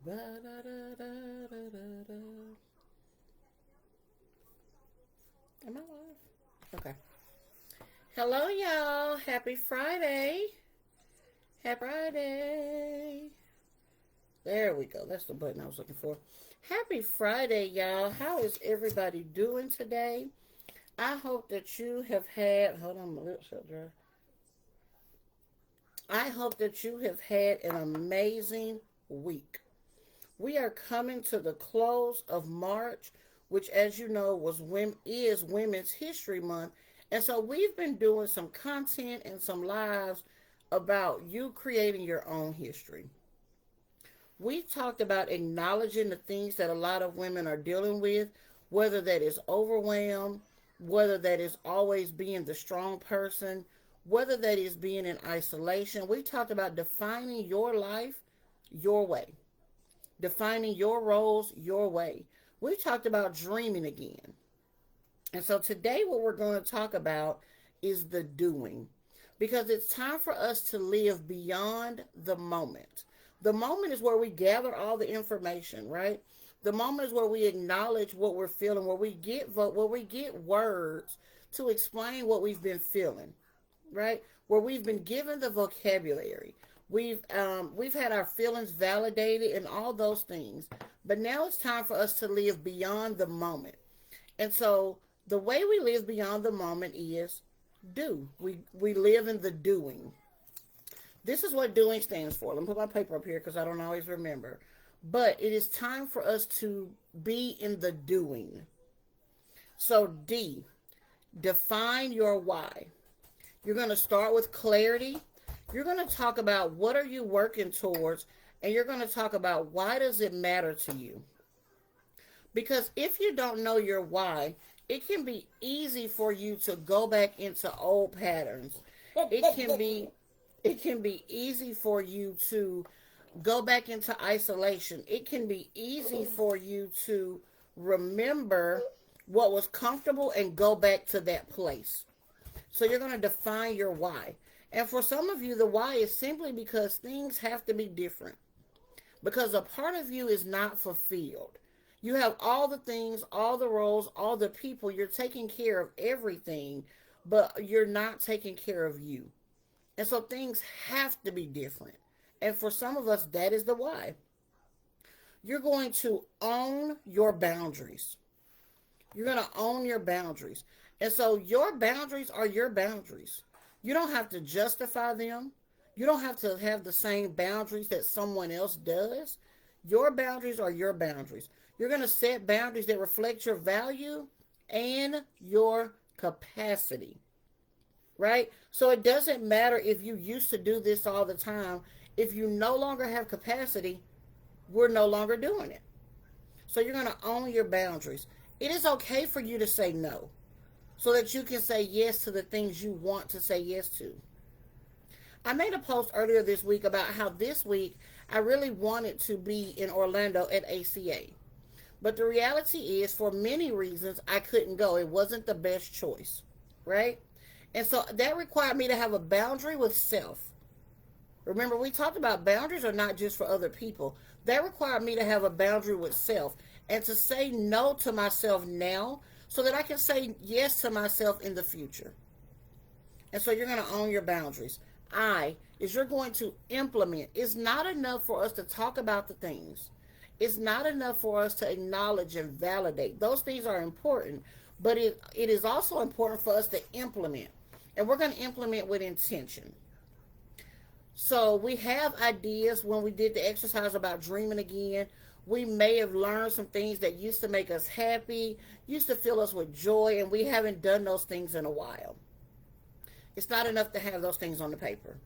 Ba-da-da-da-da-da-da. Am I live? Okay. Hello, y'all. Happy Friday. Happy Friday. There we go. That's the button I was looking for. Happy Friday, y'all. How is everybody doing today? I hope that you have had. Hold on, my lips are dry. I hope that you have had an amazing week. We are coming to the close of March, which, as you know, is Women's History Month, and so we've been doing some content and some lives about you creating your own history. We talked about acknowledging the things that a lot of women are dealing with, whether that is overwhelm, whether that is always being the strong person, whether that is being in isolation. We talked about defining your life your way, defining your roles your way. We talked about dreaming again. And so today, what we're going to talk about is the doing, because it's time for us to live beyond the moment. The moment is where we gather all the information, right? The moment is where we acknowledge what we're feeling, where we get words to explain what we've been feeling, right? Where we've been given the vocabulary. We've had our feelings validated and all those things. But now it's time for us to live beyond the moment. And so the way we live beyond the moment is do. We live in the doing. This is what doing stands for. Let me put my paper up here because I don't always remember. But it is time for us to be in the doing. So D, define your why. You're going to start with clarity. You're going to talk about what are you working towards, and you're going to talk about why does it matter to you. Because if you don't know your why, it can be easy for you to go back into old patterns. It can be it can be easy for you to go back into isolation. It can be easy for you to remember what was comfortable and go back to that place. So you're going to define your why. And for some of you, the why is simply because things have to be different. Because a part of you is not fulfilled. You have all the things, all the roles, all the people. You're taking care of everything, but you're not taking care of you. And so things have to be different. And for some of us, that is the why. You're going to own your boundaries. You're going to own your boundaries. And so your boundaries are your boundaries. You don't have to justify them. You don't have to have the same boundaries that someone else does. Your boundaries are your boundaries. You're going to set boundaries that reflect your value and your capacity, right? So it doesn't matter if you used to do this all the time. If you no longer have capacity, we're no longer doing it. So you're going to own your boundaries. It is okay for you to say no so that you can say yes to the things you want to say yes to. I made a post earlier this week about how this week I really wanted to be in Orlando at ACA. But the reality is, for many reasons, I couldn't go. It wasn't the best choice, right? And so that required me to have a boundary with self. Remember, we talked about boundaries are not just for other people. That required me to have a boundary with self and to say no to myself now so that I can say yes to myself in the future. And so you're going to own your boundaries. I is you're going to implement. It's not enough for us to talk about the things. It's not enough for us to acknowledge and validate. Those things are important, but it is also important for us to implement. And we're going to implement with intention. So we have ideas when we did the exercise about dreaming again. We may have learned some things that used to make us happy, used to fill us with joy, and we haven't done those things in a while. It's not enough to have those things on the paper.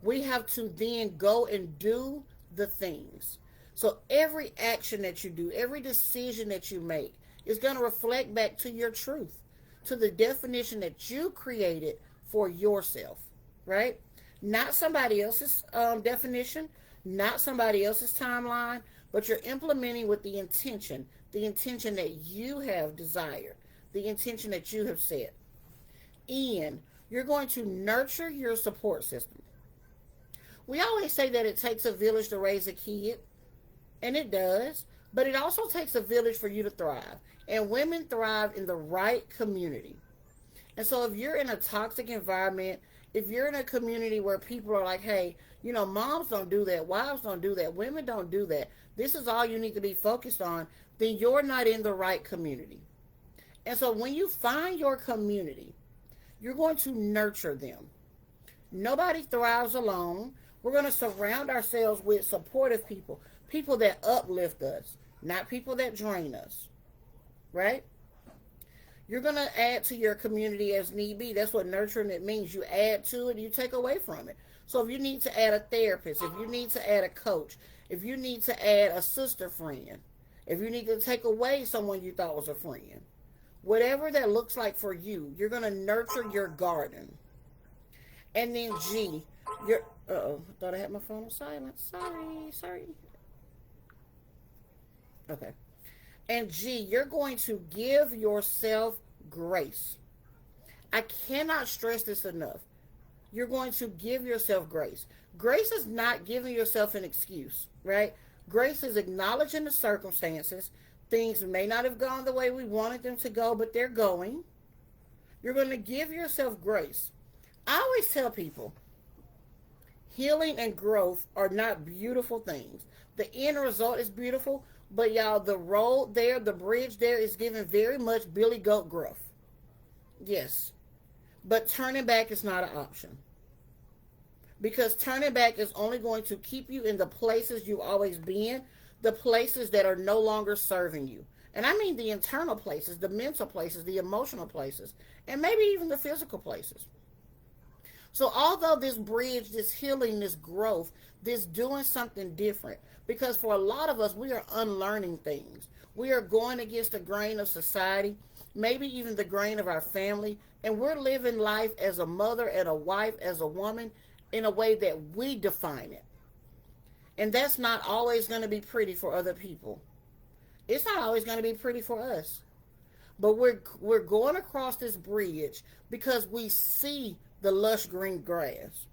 We have to then go and do the things. So every action that you do, every decision that you make is going to reflect back to your truth, to the definition that you created for yourself, right? Not somebody else's definition, not somebody else's timeline, but you're implementing with the intention that you have desired, the intention that you have set. And you're going to nurture your support system. We always say that it takes a village to raise a kid. And it does. But it also takes a village for you to thrive. And women thrive in the right community. And so if you're in a toxic environment, if you're in a community where people are like, hey, moms don't do that, wives don't do that, women don't do that, this is all you need to be focused on, then you're not in the right community. And so when you find your community, you're going to nurture them. Nobody thrives alone. We're going to surround ourselves with supportive people, people that uplift us, not people that drain us, right? You're going to add to your community as need be. That's what nurturing it means. You add to it, you take away from it. So if you need to add a therapist, if you need to add a coach, if you need to add a sister friend, if you need to take away someone you thought was a friend, whatever that looks like for you, you're going to nurture your garden. And then G, you're, uh-oh, I thought I had my phone on silent. Sorry. Okay. And G, you're going to give yourself grace. I cannot stress this enough. You're going to give yourself grace. Grace is not giving yourself an excuse, right? Grace is acknowledging the circumstances. Things may not have gone the way we wanted them to go, but they're going. You're going to give yourself grace. I always tell people, healing and growth are not beautiful things. The end result is beautiful, but y'all, the road there, the bridge there is giving very much Billy Goat gruff. Yes. But turning back is not an option. Because turning back is only going to keep you in the places you've always been, the places that are no longer serving you. And I mean the internal places, the mental places, the emotional places, and maybe even the physical places. So although this bridge, this healing, this growth, this doing something different, because for a lot of us, we are unlearning things. We are going against the grain of society, maybe even the grain of our family, and we're living life as a mother and a wife, as a woman, in a way that we define it. And that's not always going to be pretty for other people. It's not always going to be pretty for us. But we're going across this bridge because we see the lush green grass.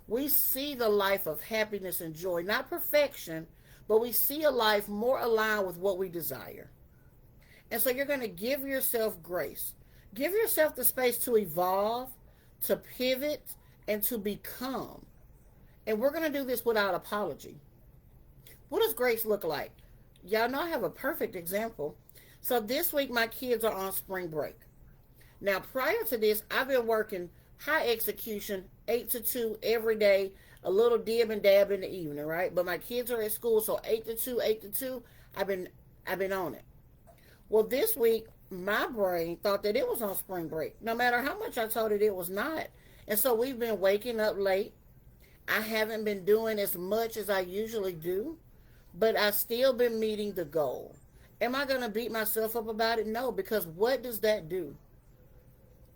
We see the life of happiness and joy, not perfection, but we see a life more aligned with what we desire. And so you're going to give yourself grace. Give yourself the space to evolve, to pivot, and to become. And we're going to do this without apology. What does grace look like? Y'all know I have a perfect example. So this week my kids are on spring break. Now prior to this, I've been working high execution, 8 to 2 every day, a little dib and dab in the evening, right? But my kids are at school, so 8 to 2, 8 to 2, I've been on it. Well, this week, my brain thought that it was on spring break, no matter how much I told it was not. And so we've been waking up late. I haven't been doing as much as I usually do, but I've still been meeting the goal. Am I going to beat myself up about it? No, because what does that do?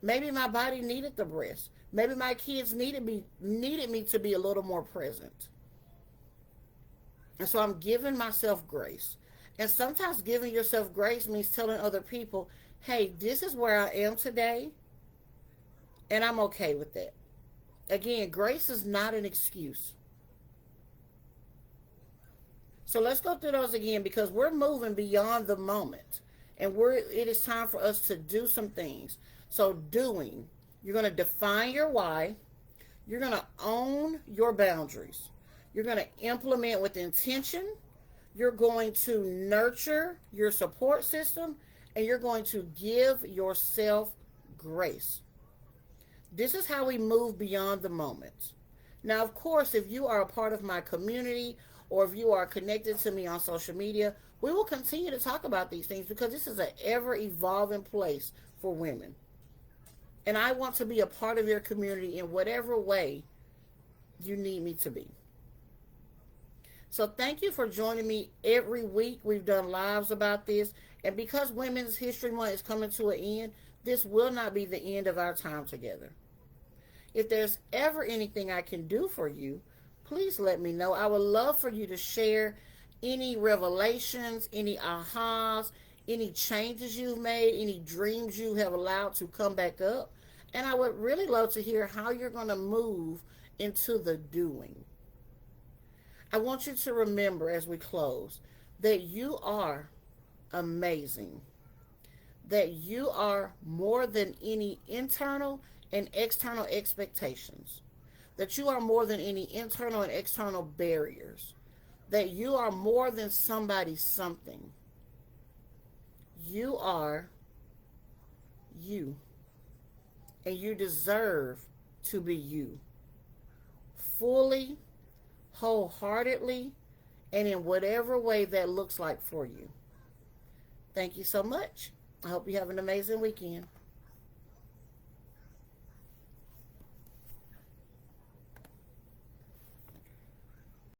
Maybe my body needed the rest. Maybe my kids needed me to be a little more present. And so I'm giving myself grace. And sometimes giving yourself grace means telling other people, hey, this is where I am today, and I'm okay with that. Again, grace is not an excuse. So let's go through those again because we're moving beyond the moment. And it is time for us to do some things. So doing, you're going to define your why. You're going to own your boundaries. You're going to implement with intention. You're going to nurture your support system. And you're going to give yourself grace. This is how we move beyond the moment. Now, of course, if you are a part of my community or if you are connected to me on social media, we will continue to talk about these things because this is an ever-evolving place for women. And I want to be a part of your community in whatever way you need me to be. So thank you for joining me every week. We've done lives about this. And because Women's History Month is coming to an end, this will not be the end of our time together. If there's ever anything I can do for you, please let me know. I would love for you to share any revelations, any ahas, any changes you've made, any dreams you have allowed to come back up. And I would really love to hear how you're going to move into the doing. I want you to remember as we close that you are amazing, that you are more than any internal and external expectations, that you are more than any internal and external barriers, that you are more than somebody something. You are you, and you deserve to be you fully, wholeheartedly, and in whatever way that looks like for you. Thank you so much. I hope you have an amazing weekend.